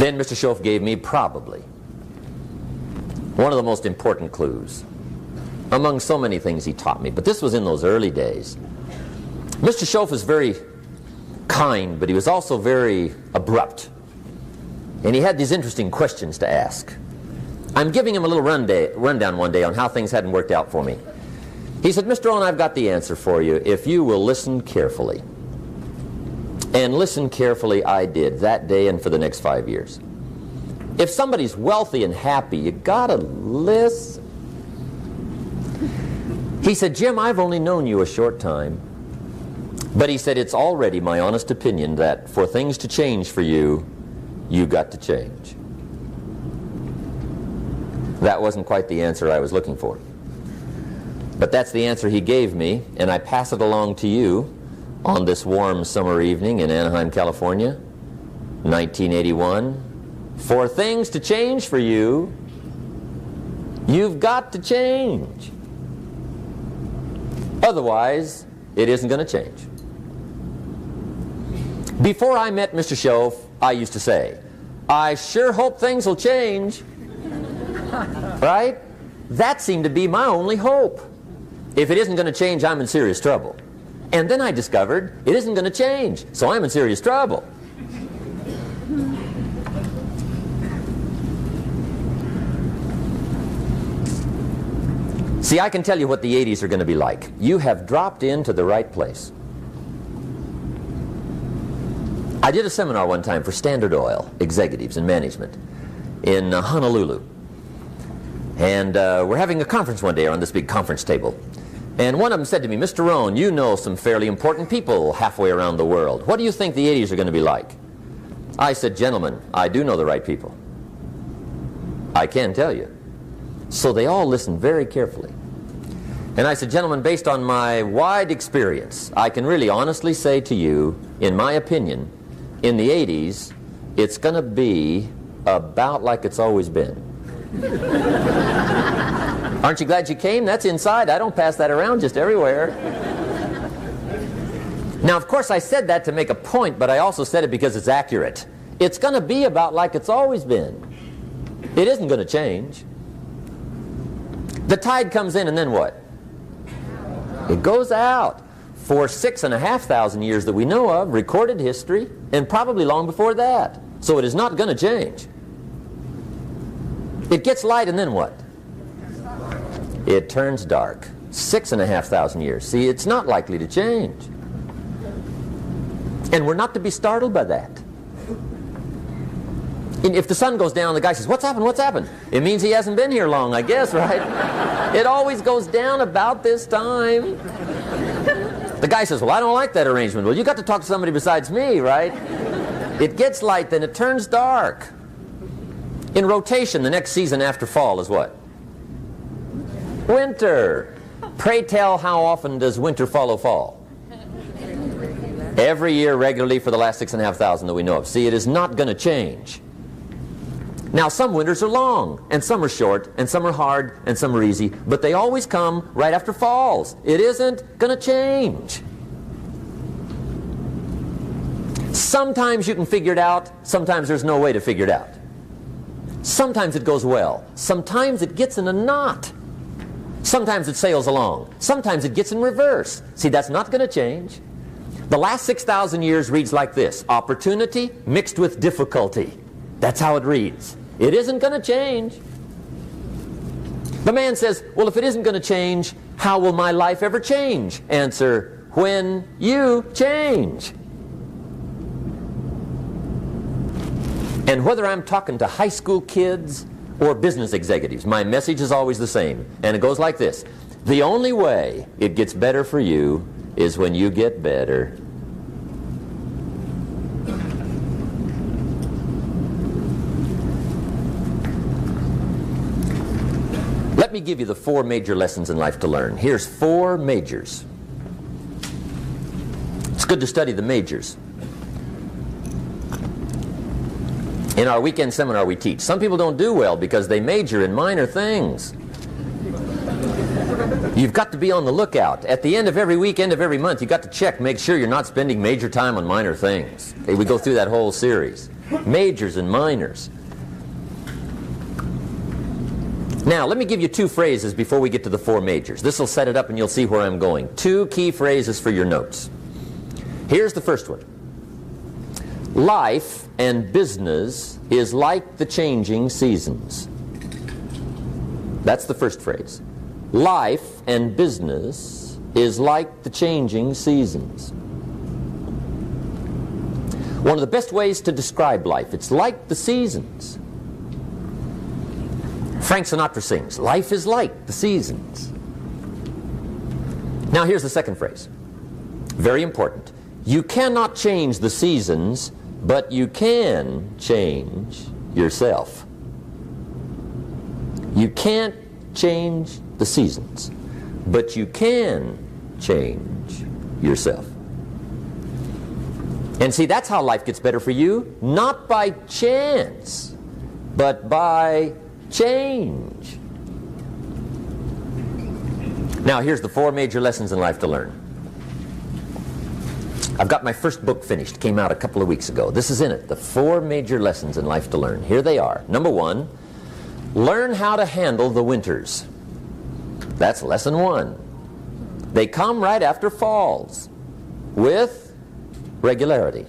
Then Mr. Schoaf gave me probably one of the most important clues among so many things he taught me, but this was in those early days. Mr. Schoaf was very kind, but he was also very abrupt. And he had these interesting questions to ask. I'm giving him a little rundown one day on how things hadn't worked out for me. He said, Mr. Rohn, I've got the answer for you if you will listen carefully. And listen carefully I did that day and for the next 5 years. If somebody's wealthy and happy, you gotta listen. He said, Jim, I've only known you a short time. But he said, it's already my honest opinion that for things to change for you, you've got to change. That wasn't quite the answer I was looking for. But that's the answer he gave me, and I pass it along to you on this warm summer evening in Anaheim, California, 1981. For things to change for you, you've got to change. Otherwise, it isn't going to change. Before I met Mr. Schoaf, I used to say, I sure hope things will change. Right? That seemed to be my only hope. If it isn't going to change, I'm in serious trouble. And then I discovered it isn't going to change, so I'm in serious trouble. See, I can tell you what the 80s are going to be like. You have dropped into the right place. I did a seminar one time for Standard Oil executives and management in Honolulu. And we're having a conference one day on this big conference table. And one of them said to me, Mr. Rohn, you know some fairly important people halfway around the world. What do you think the 80s are going to be like? I said, gentlemen, I do know the right people. I can tell you. So they all listened very carefully. And I said, gentlemen, based on my wide experience, I can really honestly say to you, in my opinion, in the 80s, it's going to be about like it's always been. Aren't you glad you came? That's inside. I don't pass that around just everywhere. Now, of course, I said that to make a point, but I also said it because it's accurate. It's going to be about like it's always been. It isn't going to change. The tide comes in, and then what? It goes out. For 6,500 years that we know of, recorded history, and probably long before that. So it is not going to change. It gets light, and then what? It turns dark. 6,500 years. See, it's not likely to change. And we're not to be startled by that. And if the sun goes down, the guy says, what's happened, what's happened? It means he hasn't been here long, I guess, right? It always goes down about this time. The guy says, well, I don't like that arrangement. Well, you got to talk to somebody besides me, right? It gets light, then it turns dark. In rotation, the next season after fall is what? Winter. Pray tell, how often does winter follow fall? Every year regularly for the last 6,500 that we know of. See, it is not going to change. Now, some winters are long, and some are short, and some are hard, and some are easy, but they always come right after falls. It isn't going to change. Sometimes you can figure it out, sometimes there's no way to figure it out. Sometimes it goes well, sometimes it gets in a knot. Sometimes it sails along, sometimes it gets in reverse. See, that's not going to change. The last 6,000 years reads like this: opportunity mixed with difficulty. That's how it reads. It isn't going to change. The man says, well, if it isn't going to change, how will my life ever change? Answer, when you change. And whether I'm talking to high school kids or business executives, my message is always the same. And it goes like this: the only way it gets better for you is when you get better. Let me give you the 4 major lessons in life to learn. Here's 4 majors. It's good to study the majors. In our weekend seminar we teach. Some people don't do well because they major in minor things. You've got to be on the lookout. At the end of every week, end of every month, you've got to check, make sure you're not spending major time on minor things. Okay, we go through that whole series. majors and minors. Now, let me give you two phrases before we get to the four majors. This will set it up and you'll see where I'm going. Two key phrases for your notes. Here's the first one. Life and business is like the changing seasons. That's the first phrase. Life and business is like the changing seasons. One of the best ways to describe life, it's like the seasons. Frank Sinatra sings, life is like the seasons. Now here's the second phrase. Very important. You cannot change the seasons, but you can change yourself. You can't change the seasons, but you can change yourself. And see, that's how life gets better for you, not by chance, but by change. Now, here's the four major lessons in life to learn. I've got my first book finished, came out a couple of weeks ago. This is in it, the four major lessons in life to learn. Here they are. Number one, learn how to handle the winters. That's lesson one. They come right after falls with regularity.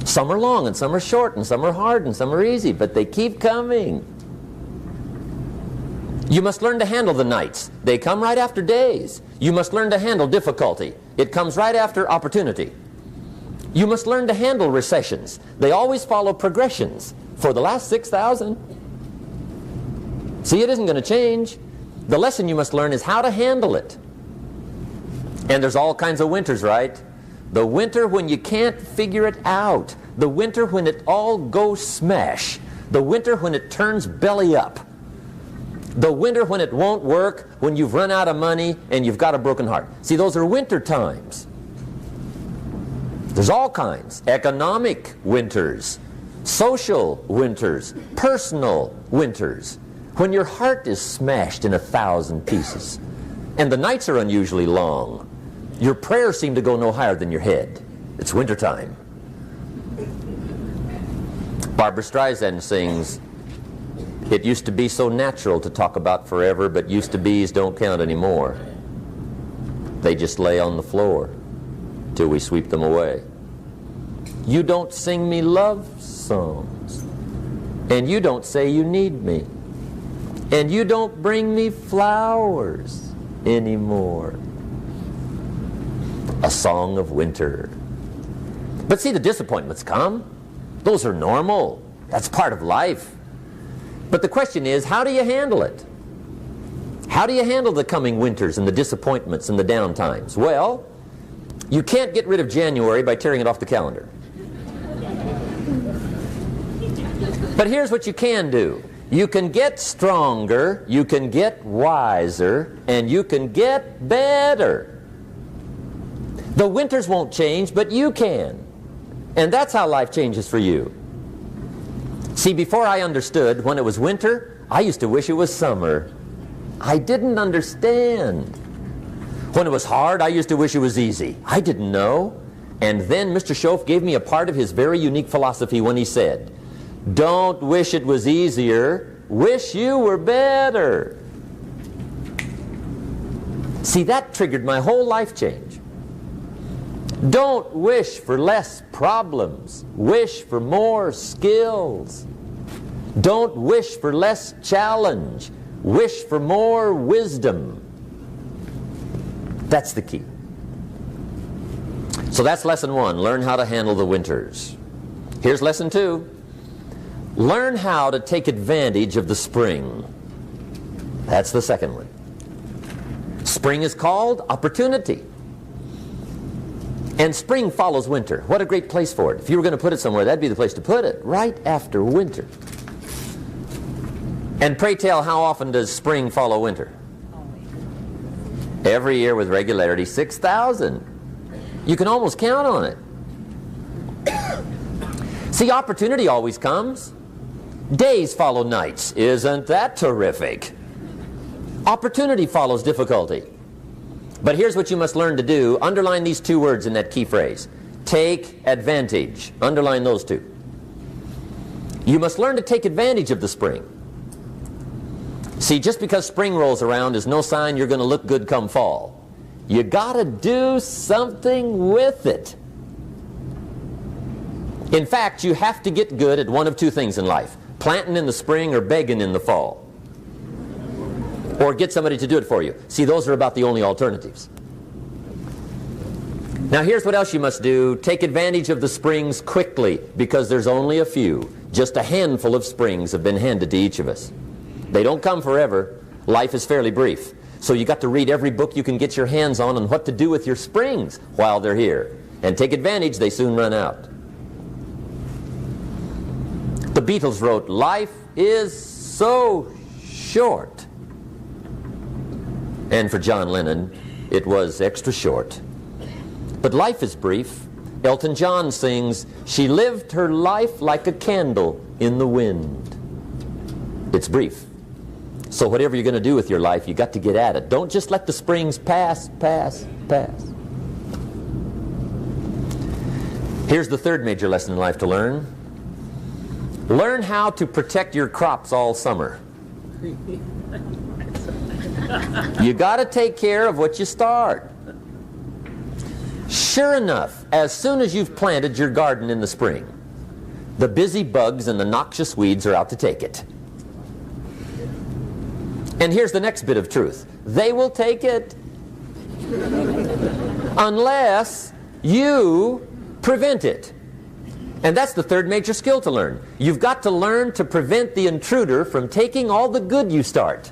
Some are long and some are short and some are hard and some are easy, but they keep coming. You must learn to handle the nights. They come right after days. You must learn to handle difficulty. It comes right after opportunity. You must learn to handle recessions. They always follow progressions for the last 6,000. See, it isn't going to change. The lesson you must learn is how to handle it. And there's all kinds of winters, right? The winter when you can't figure it out. The winter when it all goes smash. The winter when it turns belly up. The winter when it won't work, when you've run out of money and you've got a broken heart. See, those are winter times. There's all kinds. Economic winters, social winters, personal winters. When your heart is smashed in 1,000 pieces and the nights are unusually long, your prayers seem to go no higher than your head. It's wintertime. Barbra Streisand sings, "It used to be so natural to talk about forever, but used to be's don't count anymore. They just lay on the floor till we sweep them away. You don't sing me love songs, and you don't say you need me, and you don't bring me flowers anymore." A song of winter. But see, the disappointments come. Those are normal. That's part of life. But the question is, how do you handle it? How do you handle the coming winters and the disappointments and the down times? Well, you can't get rid of January by tearing it off the calendar. But here's what you can do. You can get stronger, you can get wiser, and you can get better. The winters won't change, but you can. And that's how life changes for you. See, before I understood, when it was winter, I used to wish it was summer. I didn't understand. When it was hard, I used to wish it was easy. I didn't know. And then Mr. Schoaf gave me a part of his very unique philosophy when he said, "Don't wish it was easier, wish you were better." See, that triggered my whole life change. Don't wish for less problems. Wish for more skills. Don't wish for less challenge. Wish for more wisdom. That's the key. So that's lesson one. Learn how to handle the winters. Here's lesson two. Learn how to take advantage of the spring. That's the second one. Spring is called opportunity. And spring follows winter. What a great place for it. If you were going to put it somewhere, that'd be the place to put it, right after winter. And pray tell, how often does spring follow winter? Every year with regularity, 6,000. You can almost count on it. See, opportunity always comes. Days follow nights. Isn't that terrific? Opportunity follows difficulty. But here's what you must learn to do. Underline these two words in that key phrase. take advantage. Underline those two. You must learn to take advantage of the spring. See, just because spring rolls around is no sign you're going to look good come fall. You got to do something with it. In fact, you have to get good at one of two things in life: planting in the spring or begging in the fall. Or get somebody to do it for you. See, those are about the only alternatives. Now here's what else you must do. Take advantage of the springs quickly, because there's only a few. Just a handful of springs have been handed to each of us. They don't come forever. Life is fairly brief. So you got to read every book you can get your hands on what to do with your springs while they're here. And take advantage, they soon run out. The Beatles wrote, "Life is so short." And for John Lennon, it was extra short. But life is brief. Elton John sings, "She lived her life like a candle in the wind." It's brief. So whatever you're going to do with your life, you got to get at it. Don't just let the springs pass. Here's the third major lesson in life to learn. Learn how to protect your crops all summer. You got to take care of what you start. Sure enough, as soon as you've planted your garden in the spring, the busy bugs and the noxious weeds are out to take it. And here's the next bit of truth. They will take it unless you prevent it. And that's the third major skill to learn. You've got to learn to prevent the intruder from taking all the good you start.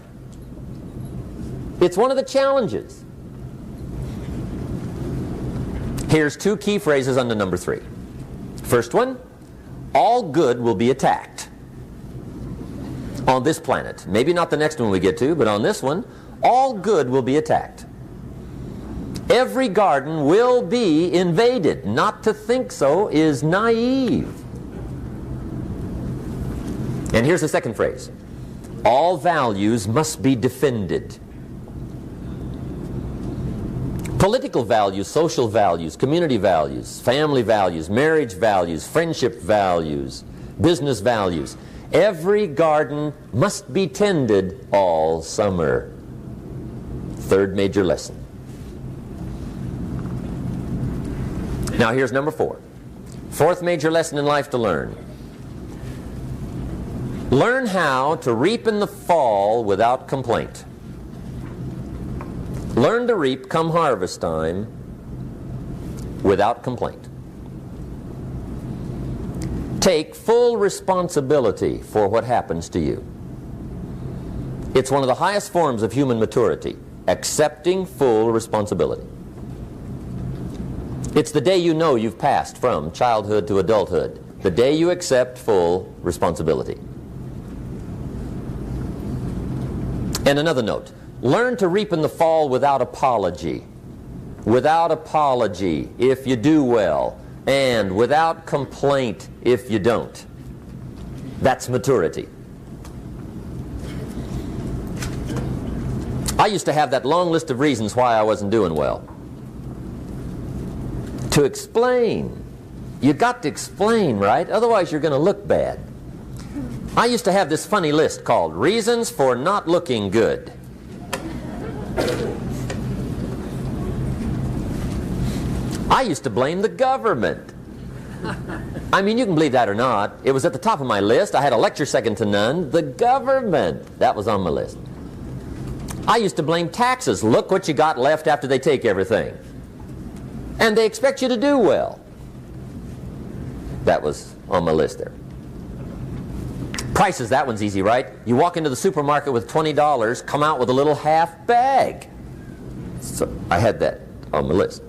It's one of the challenges. Here's two key phrases under number 3. First one, all good will be attacked. On this planet. Maybe not the next one we get to, but on this one, all good will be attacked. Every garden will be invaded. Not to think so is naive. And here's the second phrase. All values must be defended. Political values, social values, community values, family values, marriage values, friendship values, business values. Every garden must be tended all summer. Third major lesson. Now here's number 4. Fourth major lesson in life to learn. Learn how to reap in the fall without complaint. Learn to reap come harvest time without complaint. Take full responsibility for what happens to you. It's one of the highest forms of human maturity, accepting full responsibility. It's the day you know you've passed from childhood to adulthood, the day you accept full responsibility. And another note, learn to reap in the fall without apology. Without apology if you do well, and without complaint if you don't. That's maturity. I used to have that long list of reasons why I wasn't doing well. To explain. You got to explain, right? Otherwise you're going to look bad. I used to have this funny list called Reasons for Not Looking Good. I used to blame the government. I mean, you can believe that or not. It was at the top of my list. I had a lecture second to none. The government. That was on my list. I used to blame taxes. Look what you got left after they take everything. And they expect you to do well. That was on my list there. Prices, that one's easy, right? You walk into the supermarket with $20, come out with a little half bag. So I had that on my list.